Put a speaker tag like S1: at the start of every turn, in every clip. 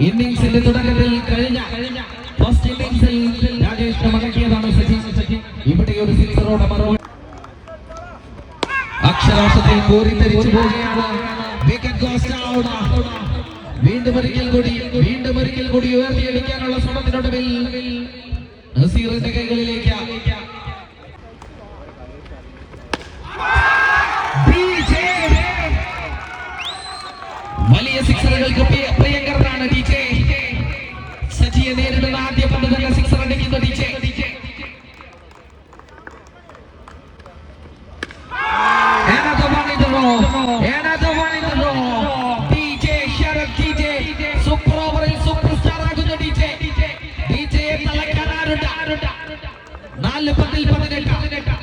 S1: ഇന്നിംഗ്സിന്റെ തുടക്കത്തിൽ കഴിഞ്ഞ ഫസ്റ്റ് ഇന്നിംഗ്സിൽ രാജേഷ് മടക്കിയതാണ് സച്ചിൻ. ഇവിടെ ഒരു സിക്സറോടെ മറുപടി അക്ഷരാർത്ഥത്തിൽ കോരിത്തരിച്ചു പോവുകയാണ്. വീണ്ടും ഒരിക്കൽ കൂടി ഉയർത്തിയടിക്കാനുള്ള ശ്രമത്തിനൊടുവിൽ നസീറിന്റെ കൈകളിലേക്ക് വലിയ സിക്സറുകൾക്ക് പ്രിയങ്കരനാണ് DJ. സച്ചിയെ നേരിടുന്ന ആദ്യ പന്ത് തന്നെ സിക്സർ അടിക്കുന്ന DJ. സൂപ്പർ ഓവറിൽ സൂപ്പർ സ്റ്റാർ ആകുന്ന DJ. DJയെ തളയ്ക്കാൻ ആരുണ്ട്? 4 പന്തിൽ 18.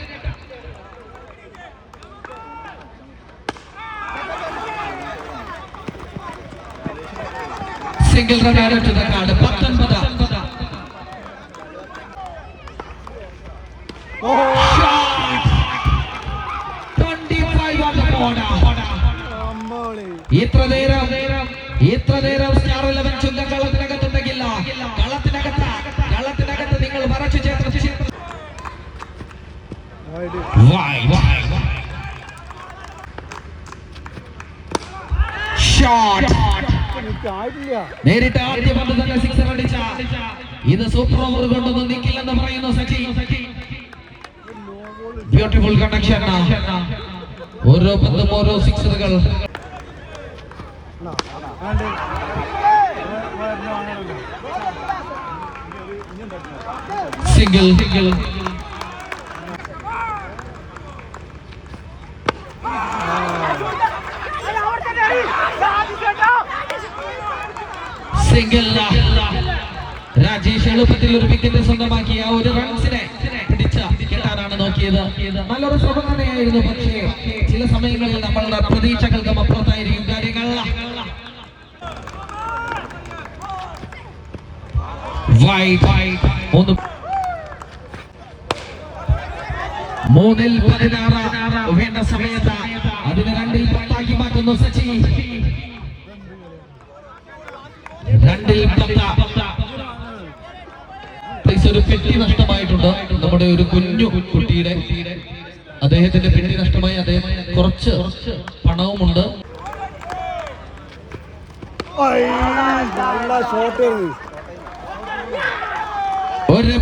S1: സിംഗിൾ റൺ ആയിട്ട് കാർഡ് 19. ഇത്ര നേരം സ്റ്റാർ 11 ചുങ്കം കളത്തിനകത്തുണ്ടെങ്കില്ല. കളത്തിനകത്ത് നിങ്ങൾ മറച്ചു ചേർത്ത് നേരിട്ട് ആദ്യ പന്ത് തന്നെ സിക്സർ അടിച്ച ഇത് സൂപ്പർ ഓവർ കൊണ്ടൊന്നും നിൽക്കില്ലെന്ന് പറയുന്നു സച്ചിൻ. Beautiful connection. ഓരോ പന്തും ഓരോ സിക്സറുകൾ. സിംഗിൾ രാജേഷ് എളുപ്പത്തിൽ ഒരു വിക്കറ്റ് സ്വന്തമാക്കിയ ഒരു റൺസിനെ പിടിച്ച കെട്ടാനാണ് നോക്കിയത്. നല്ലൊരു ശ്രമം തന്നെയായിരുന്നു. പക്ഷേ ചില സമയങ്ങളിൽ നമ്മളുടെ പ്രതീക്ഷകൾക്കും അപ്പുറത്തായിരിക്കും കാര്യങ്ങൾ. മൂന്നിൽ 16 വേണ്ട സമയത്ത് അതിന് 2ൽ 10 മാറ്റുന്നു സച്ചിൻ. 2ൽ 10. ഒരു പെട്ടി നഷ്ടമായിട്ടുണ്ട്. നമ്മുടെ ഒരു കുഞ്ഞു കുട്ടിയുടെ അദ്ദേഹത്തിന്റെ പെട്ടി നഷ്ടമായി. അദ്ദേഹം കുറച്ച് പണവുമുണ്ട്. ഒരു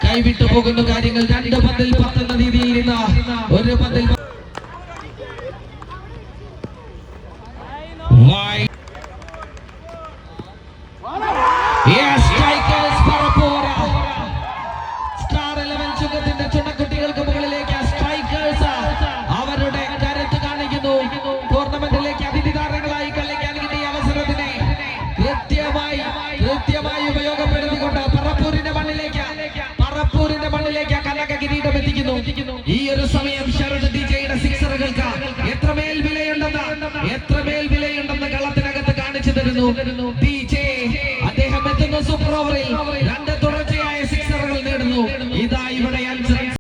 S1: കൈവിട്ടു പോകുന്ന കാര്യങ്ങൾ. 2 പന്തിൽ 10 എന്ന രീതിയിൽ ഒരു പന്തിൽ സ്റ്റാർ 11 ചുങ്കത്തിന്റെ ചുണക്കുട്ടികൾക്ക് മുകളിലേക്ക് സ്ട്രൈക്കേഴ്സ് അവരുടെ കരുത്ത് കാണിക്കുന്നു. ടൂർണമെന്റിലേക്ക് അതിഥി താരങ്ങളായി കളിക്കാൻ കിട്ടിയ അവസരത്തിനെ കൃത്യമായി ഉപയോഗപ്പെടുത്തിക്കൊണ്ട് പറപ്പൂരിന്റെ മണ്ണിലേക്ക് കനക കിരീടം എത്തിക്കുന്നു. ഈ ഒരു സമയം ശരത് DJയുടെ സിക്സറുകൾക്ക് എത്രമേൽ വിലയുണ്ടെന്ന് കളത്തിനകത്ത് കാണിച്ചു തരുന്നു DJ. അദ്ദേഹം എത്തുന്നു സൂപ്പർ ഓവറിൽ.